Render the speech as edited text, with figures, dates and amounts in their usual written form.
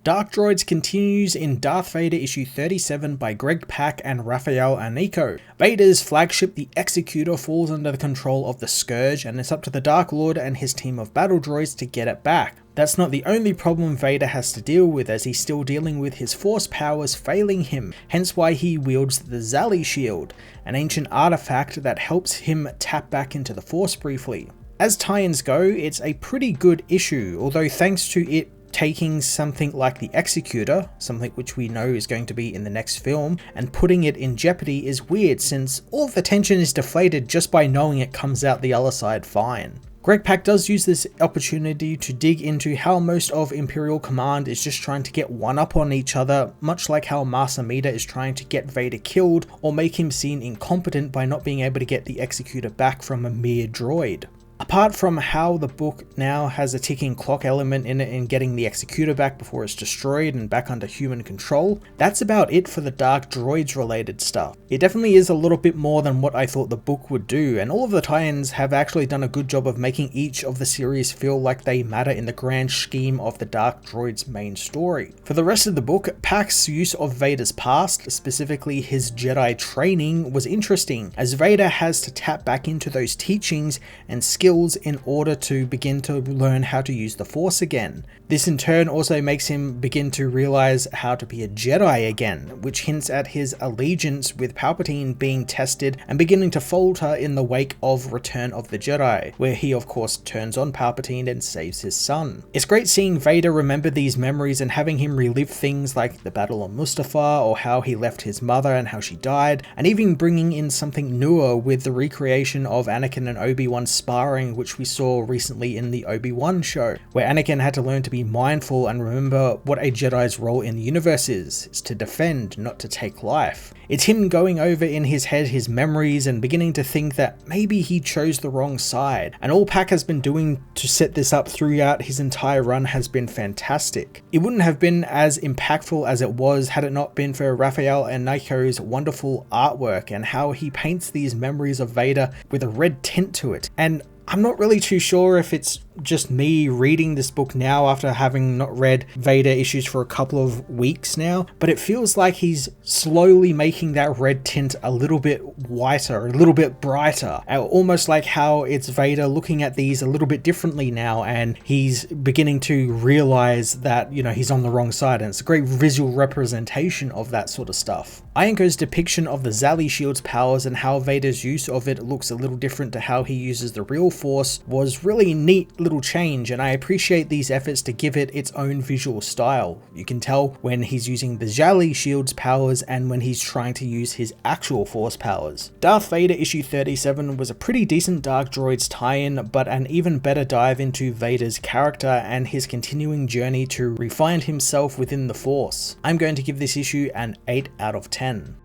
Dark Droids continues in Darth Vader issue 37 by Greg Pak and Raphael Anico. Vader's flagship, the Executor, falls under the control of the Scourge, and it's up to the Dark Lord and his team of battle droids to get it back. That's not the only problem Vader has to deal with, as he's still dealing with his force powers failing him, hence why he wields the Zali Shield, an ancient artifact that helps him tap back into the Force briefly. As tie-ins go, it's a pretty good issue, although thanks to it taking something like the Executor, something which we know is going to be in the next film, and putting it in jeopardy is weird, since all of the tension is deflated just by knowing it comes out the other side fine. Greg Pak does use this opportunity to dig into how most of Imperial Command is just trying to get one up on each other, much like how Master Mida is trying to get Vader killed or make him seem incompetent by not being able to get the Executor back from a mere droid. Apart from how the book now has a ticking clock element in it in getting the Executor back before it's destroyed and back under human control, that's about it for the Dark Droids related stuff. It definitely is a little bit more than what I thought the book would do, and all of the tie-ins have actually done a good job of making each of the series feel like they matter in the grand scheme of the Dark Droids main story. For the rest of the book, Pak's use of Vader's past, specifically his Jedi training, was interesting, as Vader has to tap back into those teachings and skills in order to begin to learn how to use the Force again. This in turn also makes him begin to realize how to be a Jedi again, which hints at his allegiance with Palpatine being tested and beginning to falter in the wake of Return of the Jedi, where he of course turns on Palpatine and saves his son. It's great seeing Vader remember these memories and having him relive things like the Battle of Mustafar, or how he left his mother and how she died, and even bringing in something newer with the recreation of Anakin and Obi-Wan sparring, which we saw recently in the Obi-Wan show, where Anakin had to learn to be mindful and remember what a Jedi's role in the universe is. It's to defend, not to take life. It's him going over in his head his memories and beginning to think that maybe he chose the wrong side, and all Pak has been doing to set this up throughout his entire run has been fantastic. It wouldn't have been as impactful as it was had it not been for Raphael Anico's wonderful artwork and how he paints these memories of Vader with a red tint to it. And I'm not really too sure if it's just me reading this book now after having not read Vader issues for a couple of weeks now, but it feels like he's slowly making that red tint a little bit whiter, a little bit brighter, almost like how it's Vader looking at these a little bit differently now, and he's beginning to realize that, you know, he's on the wrong side, and it's a great visual representation of that sort of stuff. Ianco's depiction of the Zali Shield's powers and how Vader's use of it looks a little different to how he uses the real Force was really neat little change, and I appreciate these efforts to give it its own visual style. You can tell when he's using the Zali Shield's powers and when he's trying to use his actual Force powers. Darth Vader issue 37 was a pretty decent Dark Droids tie-in, but an even better dive into Vader's character and his continuing journey to refine himself within the Force. I'm going to give this issue an 8 out of 10.